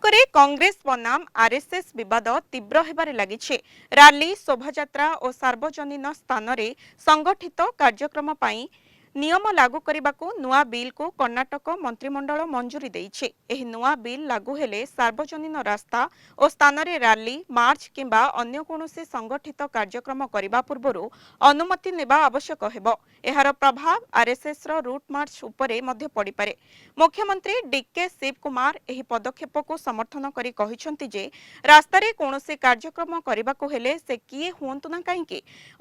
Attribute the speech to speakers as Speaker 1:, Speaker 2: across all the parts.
Speaker 1: ଅନ୍ୟପକ୍ଷରେ କଂଗ୍ରେସ ବନାମ ଆରଏସଏସ୍ ବିବାଦ ତୀବ୍ର ହେବାରେ ଲାଗିଛି। ରାଲି, ଶୋଭାଯାତ୍ରା ଓ ସାର୍ବଜନୀନ ସ୍ଥାନରେ ସଂଗଠିତ କାର୍ଯ୍ୟକ୍ରମ ପାଇଁ ନିୟମ ଲାଗୁ କରିବାକୁ ନୂଆ ବିଲ୍କୁ କର୍ଣ୍ଣାଟକ ମନ୍ତ୍ରିମଣ୍ଡଳ ମଞ୍ଜୁରୀ ଦେଇଛି। ଏହି ନୂଆ ବିଲ୍ ଲାଗୁ ହେଲେ ସାର୍ବଜନୀନ ରାସ୍ତା ଓ ସ୍ଥାନରେ ରାଲି, ମାର୍ଚ୍ଚ କିମ୍ବା ଅନ୍ୟ କୌଣସି ସଂଗଠିତ କାର୍ଯ୍ୟକ୍ରମ କରିବା ପୂର୍ବରୁ ଅନୁମତି ନେବା ଆବଶ୍ୟକ ହେବ। ଏହାର ପ୍ରଭାବ ଆରଏସଏସ୍ର ରୁଟ୍ ମାର୍ଚ୍ଚ ଉପରେ ମଧ୍ୟ ପଡ଼ିପାରେ। ମୁଖ୍ୟମନ୍ତ୍ରୀ ଡିକେ ଶିବକୁମାର ଏହି ପଦକ୍ଷେପକୁ ସମର୍ଥନ କରି କହିଛନ୍ତି ଯେ ରାସ୍ତାରେ କୌଣସି କାର୍ଯ୍ୟକ୍ରମ କରିବାକୁ ହେଲେ ସେ କିଏ ହୁଅନ୍ତୁ ନା କାହିଁକି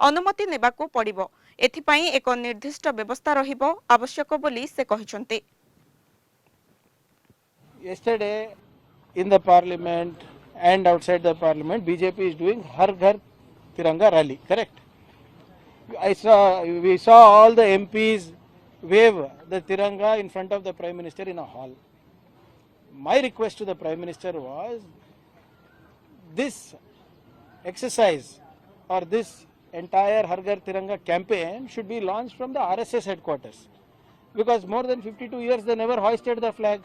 Speaker 1: ଅନୁମତି ନେବାକୁ ପଡ଼ିବ। ଏଥିପାଇଁ ଏକ ନିର୍ଦ୍ଦିଷ୍ଟ ବ୍ୟବସ୍ଥା ରହିବ ଆବଶ୍ୟକ ବୋଲି ସେ କହିଛନ୍ତି।
Speaker 2: Yesterday in the parliament and outside the parliament, BJP is doing Har Ghar Tiranga rally, correct? We saw all the MPs wave the Tiranga in front of the Prime Minister in a hall. My request to the Prime Minister was, this exercise or this entire Har Ghar Tiranga campaign should be launched from the RSS headquarters, because more than 52 years they never hoisted the flag.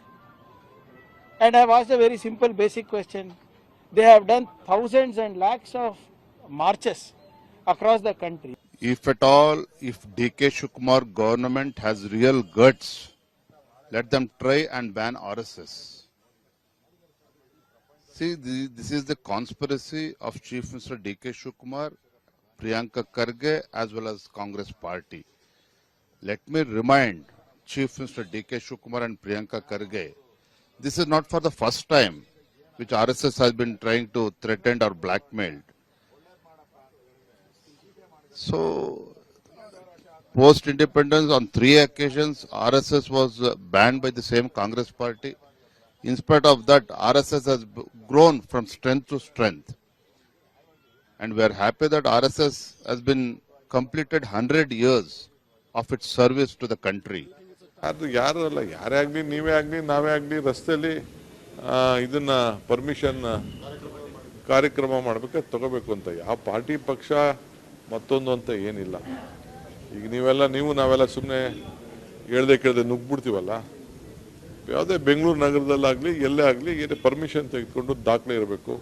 Speaker 2: And I have asked a very simple basic question. They have done thousands and lakhs of marches across the country.
Speaker 3: If at all, if DK Shivakumar government has real guts, let them try and ban RSS. See, this is the conspiracy of Chief Minister DK Shivakumar, Priyanka Kharge as well as Congress party. Let me remind Chief Minister DK Shivakumar and Priyanka Kharge, this is not for the first time which RSS has been trying to threaten or blackmailed. So, post-independence on 3 occasions, RSS was banned by the same Congress party. In spite of that, RSS has grown from strength to strength. And we are happy that RSS has been completed 100 years of its service to the country.
Speaker 4: ಅದು ಯಾರು ಅಲ್ಲ, ಯಾರೇ ಆಗಲಿ, ನೀವೇ ಆಗಲಿ, ನಾವೇ ಆಗಲಿ, ರಸ್ತೆಯಲ್ಲಿ ಇದನ್ನ ಪರ್ಮಿಷನ್ ಕಾರ್ಯಕ್ರಮ ಮಾಡಬೇಕಾದ್ರೆ ತಗೋಬೇಕು ಅಂತ ಯಾವ ಪಾರ್ಟಿ ಪಕ್ಷ ಮತ್ತೊಂದು ಅಂತ ಏನಿಲ್ಲ. ಈಗ ನಾವೆಲ್ಲ ಸುಮ್ಮನೆ ಹೇಳ್ದೆ ಕೇಳ್ದೆ ನುಗ್ಬಿಡ್ತೀವಲ್ಲ. ಯಾವುದೇ ಬೆಂಗಳೂರು ನಗರದಲ್ಲಾಗಲಿ ಎಲ್ಲೇ ಆಗಲಿ ಪರ್ಮಿಷನ್ ತೆಗೆದುಕೊಂಡು ದಾಖಲೆ ಇರಬೇಕು.